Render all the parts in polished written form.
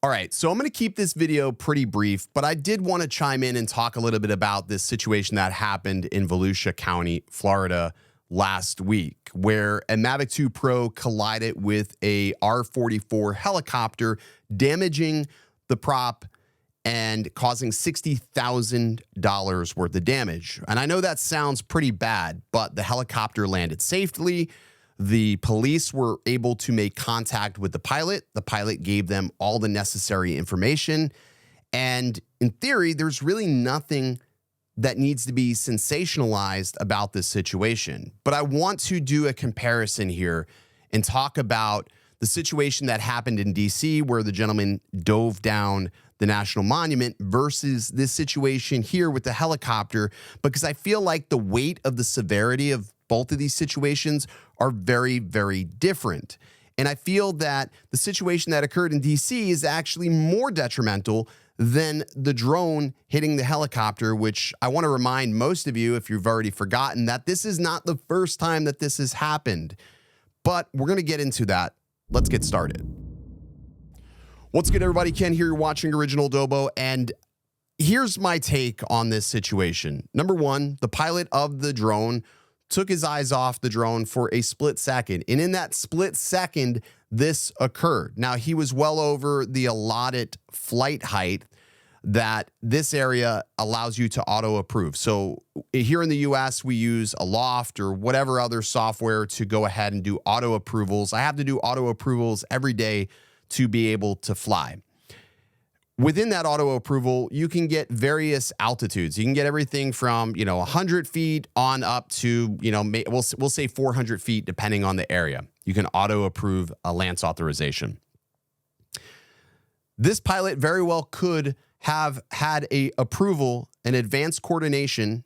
All right, so I'm going to keep this video pretty brief, but I did want to chime in and talk a little bit about this situation that happened in Volusia County, Florida last week, where a Mavic 2 Pro collided with a R-44 helicopter, damaging the prop and causing $60,000 worth of damage. And I know that sounds pretty bad, but the helicopter landed safely. The police were able to make contact with the pilot. The pilot gave them all the necessary information. And in theory, there's really nothing that needs to be sensationalized about this situation. But I want to do a comparison here and talk about the situation that happened in DC where the gentleman dove down the National Monument versus this situation here with the helicopter, because I feel like the weight of the severity of both of these situations are very, very different. And I feel that the situation that occurred in DC is actually more detrimental than the drone hitting the helicopter, which I want to remind most of you, if you've already forgotten, that this is not the first time that this has happened. But we're going to get into that. Let's get started. What's good, everybody? Ken here. You're watching OriginaldoBo, and here's my take on this situation. Number one, the pilot of the drone took his eyes off the drone for a split second. And in that split second, this occurred. Now, he was well over the allotted flight height that this area allows you to auto approve. So here in the US, we use Aloft or whatever other software to go ahead and do auto approvals. I have to do auto approvals every day to be able to fly. Within that auto approval, you can get various altitudes. You can get everything from, 100 feet on up to, we'll say 400 feet, depending on the area. You can auto approve a Lance authorization. This pilot very well could have had a approval, an advanced coordination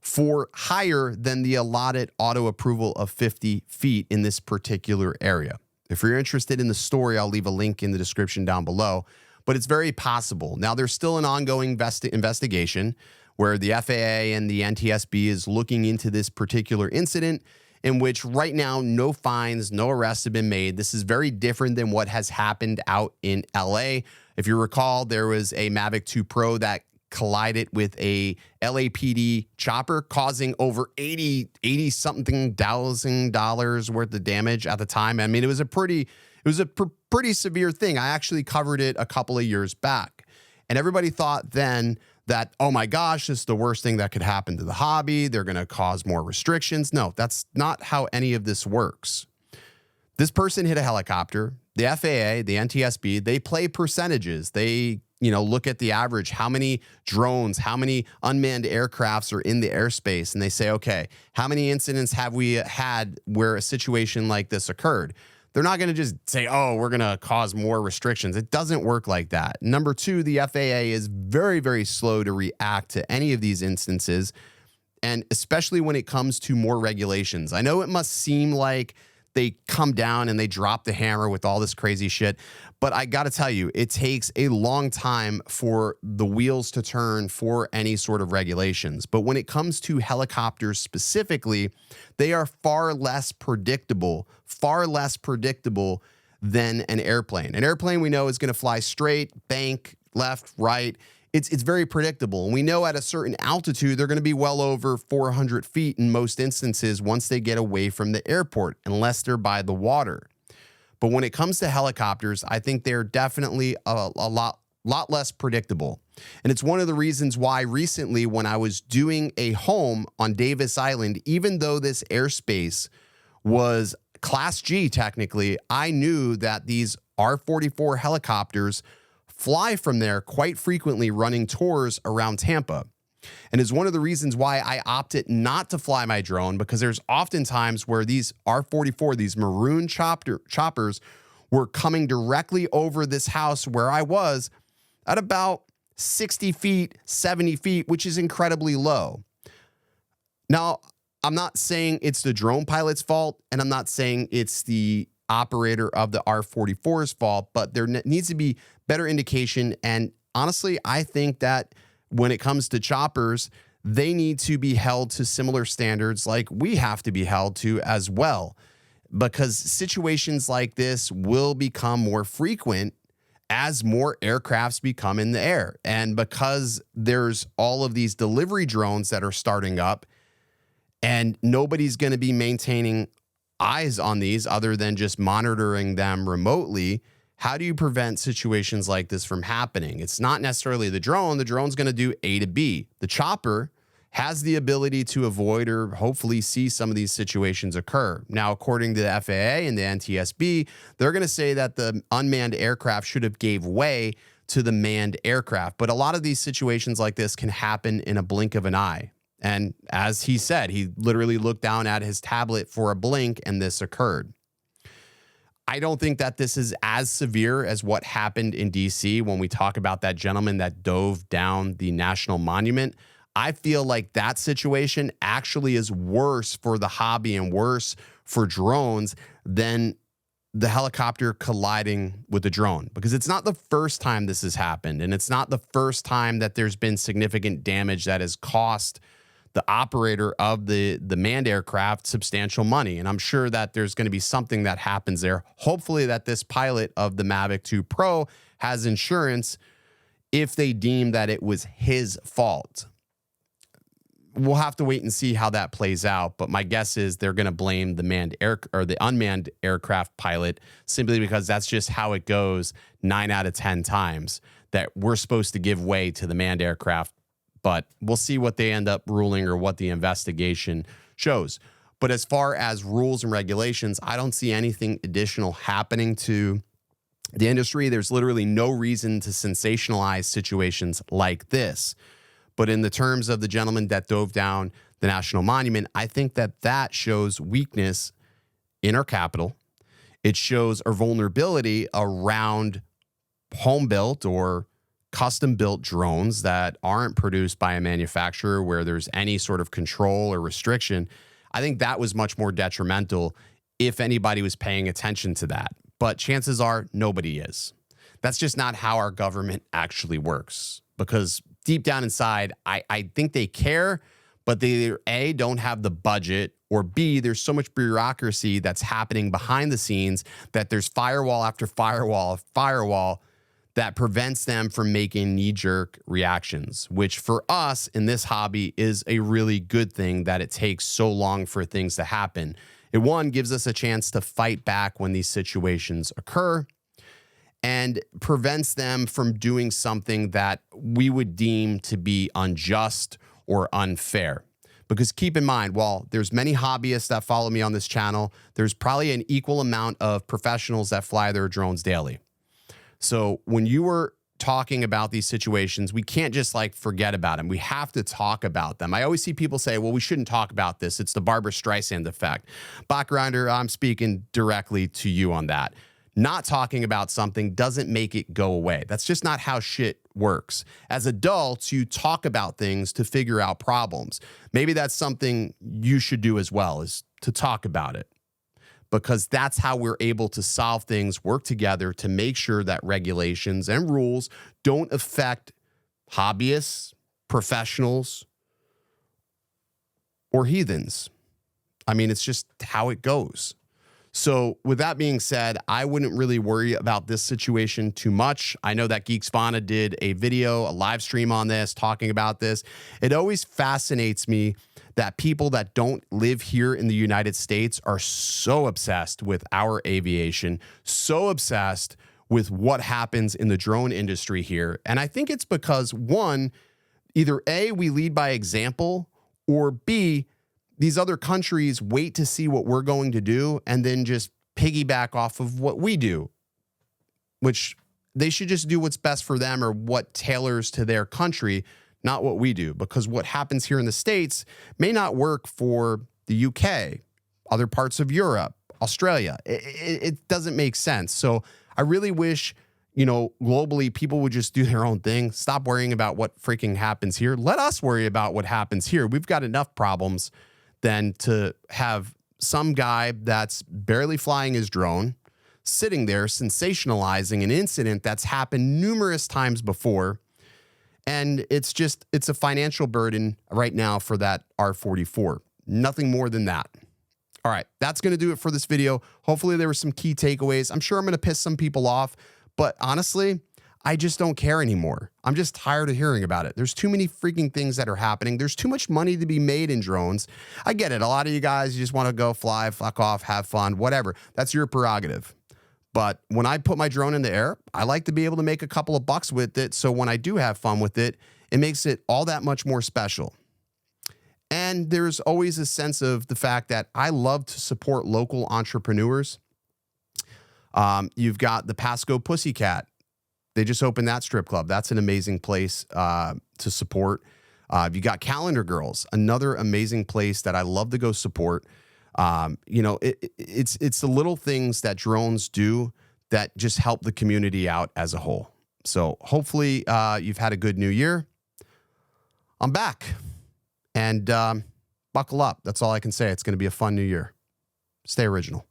for higher than the allotted auto approval of 50 feet in this particular area. If you're interested in the story, I'll leave a link in the description down below. But it's very possible. Now, there's still an ongoing investigation where the FAA and the NTSB is looking into this particular incident, in which right now no fines, no arrests have been made. This is very different than what has happened out in LA. If you recall, there was a Mavic 2 Pro that collided with a LAPD chopper, causing over $80-something thousand worth of damage at the time. I mean, it was a pretty severe thing. I actually covered it a couple of years back. And everybody thought then that, oh my gosh, this is the worst thing that could happen to the hobby. They're going to cause more restrictions. No, that's not how any of this works. This person hit a helicopter. The FAA, the NTSB, they play percentages. They, look at the average, how many drones, how many unmanned aircrafts are in the airspace. And they say, okay, how many incidents have we had where a situation like this occurred? They're not going to just say, oh, we're going to cause more restrictions. It doesn't work like that. Number two, the FAA is very, very slow to react to any of these instances, and especially when it comes to more regulations. I know it must seem like they come down and they drop the hammer with all this crazy shit, but I got to tell you, it takes a long time for the wheels to turn for any sort of regulations. But when it comes to helicopters specifically, they are far less predictable than an airplane. An airplane we know is going to fly straight, bank, left, right. It's very predictable. And we know at a certain altitude, they're going to be well over 400 feet in most instances once they get away from the airport, unless they're by the water. But when it comes to helicopters, I think they're definitely a lot less predictable. And it's one of the reasons why recently when I was doing a home on Davis Island, even though this airspace was Class G technically, I knew that these R-44 helicopters fly from there quite frequently, running tours around Tampa. And is one of the reasons why I opted not to fly my drone, because there's often times where these R-44, these maroon choppers, were coming directly over this house where I was at about 60 feet, 70 feet, which is incredibly low. Now, I'm not saying it's the drone pilot's fault, and I'm not saying it's the operator of the R-44's fault, but there needs to be better indication. And honestly, I think that when it comes to choppers, they need to be held to similar standards like we have to be held to as well, because situations like this will become more frequent as more aircrafts become in the air. And because there's all of these delivery drones that are starting up, and nobody's going to be maintaining eyes on these other than just monitoring them remotely, how do you prevent situations like this from happening? It's not necessarily the drone. The drone's going to do A to B. The chopper has the ability to avoid or hopefully see some of these situations occur. Now, according to the FAA and the NTSB, they're going to say that the unmanned aircraft should have gave way to the manned aircraft. But a lot of these situations like this can happen in a blink of an eye. And as he said, he literally looked down at his tablet for a blink and this occurred. I don't think that this is as severe as what happened in DC when we talk about that gentleman that dove down the national monument. I feel like that situation actually is worse for the hobby and worse for drones than the helicopter colliding with the drone, because it's not the first time this has happened. And it's not the first time that there's been significant damage that has cost the operator of the manned aircraft substantial money. And I'm sure that there's going to be something that happens there. Hopefully that this pilot of the Mavic 2 Pro has insurance if they deem that it was his fault. We'll have to wait and see how that plays out. But my guess is they're going to blame the the unmanned aircraft pilot simply because that's just how it goes 9 out of 10 times, that we're supposed to give way to the manned aircraft. But we'll see what they end up ruling or what the investigation shows. But as far as rules and regulations, I don't see anything additional happening to the industry. There's literally no reason to sensationalize situations like this. But in the terms of the gentleman that dove down the national monument, I think that that shows weakness in our capital. It shows a vulnerability around home-built or custom-built drones that aren't produced by a manufacturer where there's any sort of control or restriction. I think that was much more detrimental if anybody was paying attention to that. But chances are nobody is. That's just not how our government actually works, because deep down inside, I think they care, but they either A, don't have the budget, or B, there's so much bureaucracy that's happening behind the scenes that there's firewall after firewall that prevents them from making knee-jerk reactions, which for us in this hobby is a really good thing that it takes so long for things to happen. It, one, gives us a chance to fight back when these situations occur, and prevents them from doing something that we would deem to be unjust or unfair. Because keep in mind, while there's many hobbyists that follow me on this channel, there's probably an equal amount of professionals that fly their drones daily. So when you were talking about these situations, we can't just like forget about them. We have to talk about them. I always see people say, well, we shouldn't talk about this. It's the Barbara Streisand effect. Bot Grinder, I'm speaking directly to you on that. Not talking about something doesn't make it go away. That's just not how shit works. As adults, you talk about things to figure out problems. Maybe that's something you should do as well, is to talk about it. Because that's how we're able to solve things, work together to make sure that regulations and rules don't affect hobbyists, professionals, or heathens. I mean, it's just how it goes. So with that being said, I wouldn't really worry about this situation too much. I know that Geeks Spana did a video, a live stream on this, talking about this. It always fascinates me that people that don't live here in the United States are so obsessed with our aviation, so obsessed with what happens in the drone industry here. And I think it's because, one, either A, we lead by example, or B, these other countries wait to see what we're going to do and then just piggyback off of what we do, which they should just do what's best for them or what tailors to their country, not what we do. Because what happens here in the States may not work for the UK, other parts of Europe, Australia. It doesn't make sense. So I really wish, you know, globally, people would just do their own thing. Stop worrying about what freaking happens here. Let us worry about what happens here. We've got enough problems than to have some guy that's barely flying his drone sitting there sensationalizing an incident that's happened numerous times before. And it's a financial burden right now for that R44. Nothing more than that. All right, that's going to do it for this video. Hopefully there were some key takeaways. I'm sure I'm going to piss some people off, But honestly, I just don't care anymore. I'm just tired of hearing about it. There's too many freaking things that are happening. There's too much money to be made in drones. I get it. A lot of you guys, you just want to go fly, fuck off, have fun, whatever. That's your prerogative. But when I put my drone in the air, I like to be able to make a couple of bucks with it. So when I do have fun with it, it makes it all that much more special. And there's always a sense of the fact that I love to support local entrepreneurs. You've got the Pasco Pussycat. They just opened that strip club. That's an amazing place to support. You got Calendar Girls, another amazing place that I love to go support. You know, it's the little things that drones do that just help the community out as a whole. So hopefully you've had a good new year. I'm back, and buckle up. That's all I can say. It's going to be a fun new year. Stay original.